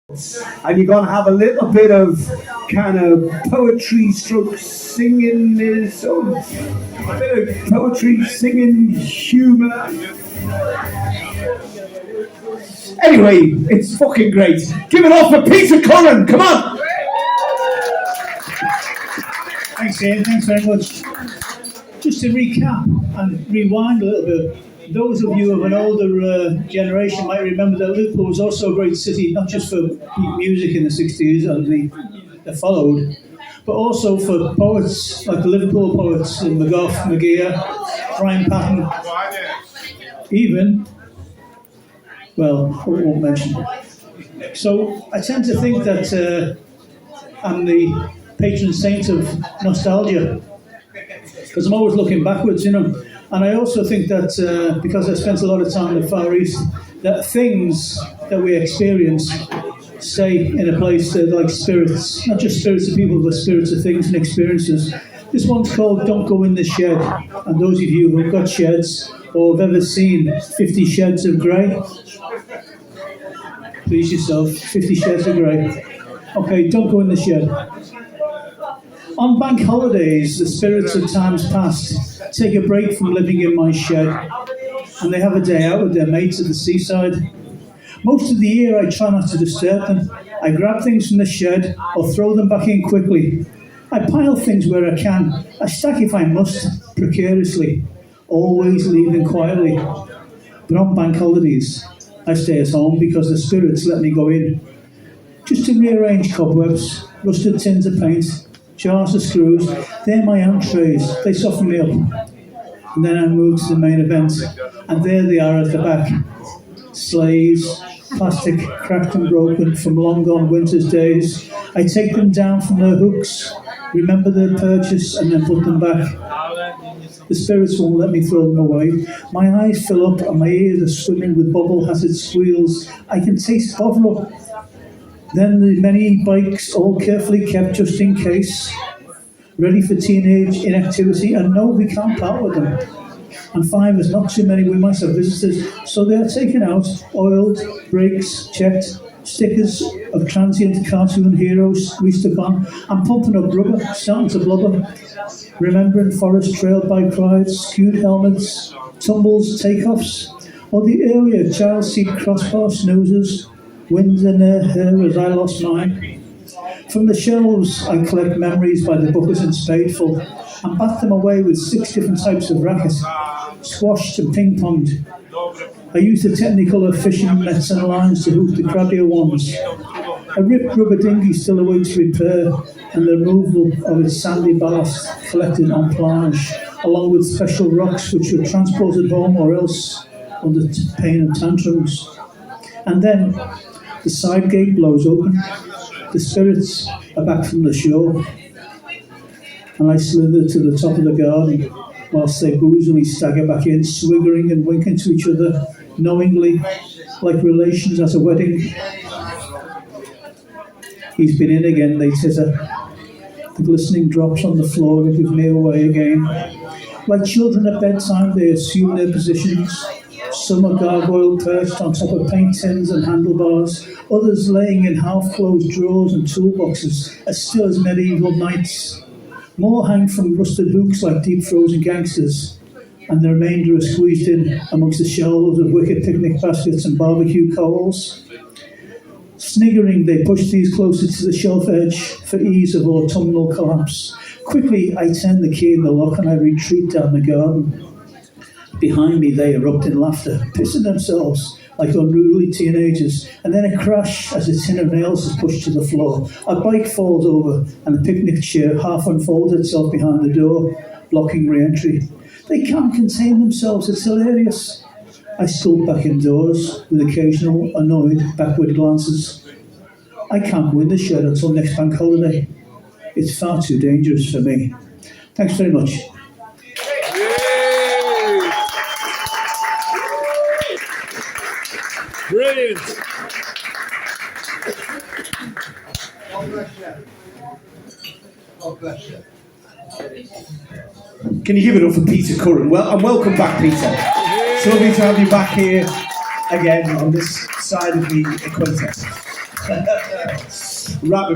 and you're gonna have a little bit of kind of poetry stroke singing a bit of poetry singing humour. Anyway, it's fucking great. Give it up for Peter Curran, come on! Thanks Ian, thanks very much. Just to recap and rewind a little bit, those of you of an older generation might remember that Liverpool was also a great city, not just for music in the 60s and that followed, but also for poets, like the Liverpool poets, McGough, McGeer, Brian Patton, even, well, I won't mention. So I tend to think that I'm the patron saint of nostalgia, because I'm always looking backwards, And I also think that because I spent a lot of time in the Far East, that things that we experience stay in a place like spirits, not just spirits of people, but spirits of things and experiences. This one's called Don't Go in the Shed. And those of you who've got sheds or have ever seen 50 Shades of Grey, please yourself, 50 Shades of Grey. Okay, don't go in the shed. On bank holidays, the spirits of times past take a break from living in my shed, and they have a day out with their mates at the seaside. Most of the year I try not to disturb them. I grab things from the shed or throw them back in quickly. I pile things where I can. I stack if I must, precariously, always leaving quietly. But on bank holidays, I stay at home because the spirits let me go in. Just to rearrange cobwebs, rusted tins of paint, jars of screws. They're my entrees, they soften me up. And then I move to the main event, and there they are at the back. Sleighs, plastic cracked and broken from long gone winter's days. I take them down from their hooks, remember their purchase, and then put them back. The spirits won't let me throw them away. My eyes fill up and my ears are swimming with bubble-hatted squeals. I can taste bottle. Then the many bikes, all carefully kept just in case, ready for teenage inactivity, and no, we can't part with them. And 5 is not too many, we might have visitors, so they are taken out, oiled, brakes checked, stickers of transient cartoon heroes restuck on. I'm pumping up rubber, starting to blubber, remembering forest trail bike rides, skewed helmets, tumbles, takeoffs, or the earlier child seat crossbar snoozers, winds in their hair as I lost mine. From the shelves I collect memories by the bucket and spadeful and bat them away with 6 different types of racket, squashed and ping-ponged. I use the technicolor fishing nets and lines to hook the crabbier ones. A ripped rubber dinghy still awaits repair and the removal of its sandy ballast collected en plage, along with special rocks which were transported home or else under pain of tantrums. And then the side gate blows open. The spirits are back from the shore. And I slither to the top of the garden whilst they boozily stagger back in, swiggering and winking to each other knowingly, like relations at a wedding. He's been in again, they titter. The glistening drops on the floor give me away again. Like children at bedtime, they assume their positions. Some are gargoyle perched on top of paint tins and handlebars, others laying in half-closed drawers and toolboxes, as still as medieval knights. More hang from rusted hooks like deep-frozen gangsters, and the remainder are squeezed in amongst the shelves of wicker picnic baskets and barbecue coals. Sniggering, they push these closer to the shelf edge for ease of autumnal collapse. Quickly, I turn the key in the lock and I retreat down the garden. Behind me, they erupt in laughter, pissing themselves like unruly teenagers, and then a crash as a tin of nails is pushed to the floor. A bike falls over, and a picnic chair half unfolds itself behind the door, blocking re-entry. They can't contain themselves, it's hilarious. I skulk back indoors, with occasional annoyed backward glances. I can't go in the shed until next bank holiday. It's far too dangerous for me. Thanks very much. Brilliant. Can you give it up for Peter Curran? Well, and welcome back, Peter. It's lovely to have you back here again on this side of the equator. Wrap it up.